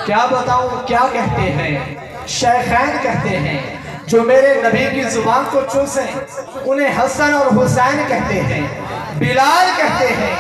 کیا بتاؤں کیا کہتے ہیں، شیخین کہتے ہیں جو میرے نبی کی زبان کو چوسیں انہیں حسن اور حسین کہتے ہیں، بلال کہتے ہیں،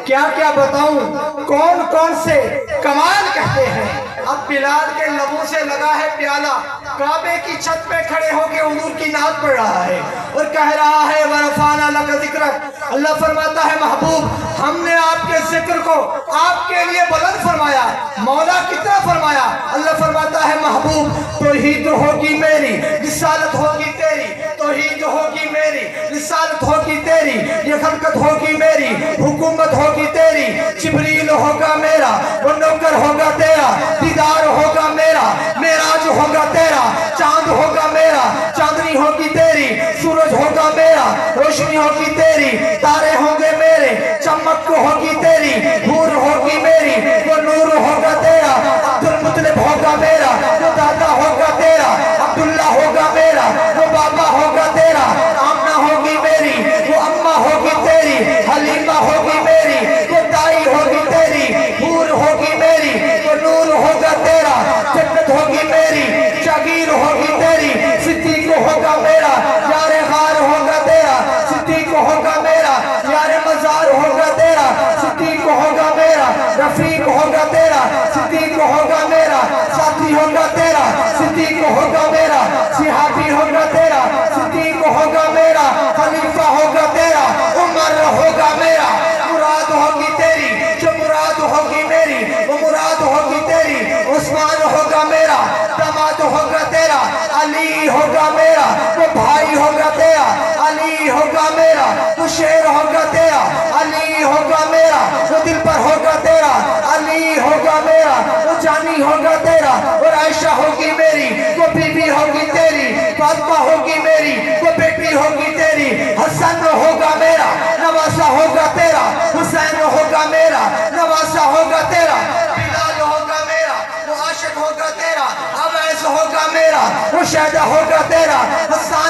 کیا کیا بتاؤں کون کون سے کمال کہتے ہیں۔ اب بلال کے لبوں سے لگا ہے پیالہ، کعبے کی چھت پہ کھڑے ہو کے حضور کی نعت پڑھ رہا ہے اور کہہ رہا ہے وَرَفَعْنَا لَكَ ذِكْرَكَ۔ اللہ فرماتا ہے محبوب ہم نے آپ کے ذکر کو آپ کے لیے بلند فرمایا، مولا کتنا فرمایا۔ اللہ فرماتا ہے محبوب توحید ہوگی میری، رسالت ہوگی تیری، توحید ہوگی میری، رسالت ہوگی تیری، یہ خلقت ہوگی میری، حکومت ہوگی تیری، جبریل ہوگا میرا، وہ نوکر ہوگا تیرا، دیدار ہوگا میرا، معراج ہوگا تیرا، چاند ہوگا میرا، چاندنی ہوگی تیری، سورج ہوگا میرا، روشنی ہوگی تیری، تارے ہوں گے میرے، چمک ہوگی تیری، حور ہوگی میری، وہ نور ہوگا تیرا، عبدالمطلب ہوگا میرا، وہ دادا ہوگا تیرا، عبداللہ ہوگا میرا، وہ بابا ہوگا تیرا، آمنہ ہوگی میری، وہ اماں ہوگی تیری، حلیمہ ہوگی میری، وہ دائی ہوگی تیری، حور ہوگی میری، وہ نور ہوگا تیرا، جنت ہوگی میری، جاگیر ہوگی تیری، صدیق ہوگا میرا، یار غار ہوگا تیرا، صدیق ہوگا میرا، یار مزار ہوگا تیرا، صدیق ہوگا میرا، رفیق ہوگا تیرا، صدیق ہوگا میرا، ساتھی ہوگا تیرا، صدیق ہوگا میرا، صحابی ہوگا تیرا، صدیق ہوگا میرا، خلیفہ ہوگا تیرا، عمر ہوگا میرا، مراد ہوگی تیری، جو مراد ہوگی میری وہ مراد ہوگی تیری، عثمان ہوگا میرا، داماد ہوگا تیرا، علی ہوگا میرا، وہ بھائی ہوگا تیرا، علی ہوگا میرا، وہ شیر ہوگا تیرا، علی ہوگا میرا، وہ دل پر ہوگا تیرا، علی ہوگا میرا، وہ جانی ہوگا تیرا، اور عائشہ ہوگی میری، وہ بی بی ہوگی تیری، فاطمہ ہوگی میری، وہ بیٹی ہوگی تیری، حسن ہوگا میرا، نواسہ ہوگا تیرا، حسین ہوگا میرا، نواسہ ہوگا تیرا، بلال ہوگا میرا، وہ عاشق ہوگا تیرا، عویس ہوگا میرا، وہ شہدہ ہوگا تیرا، حسان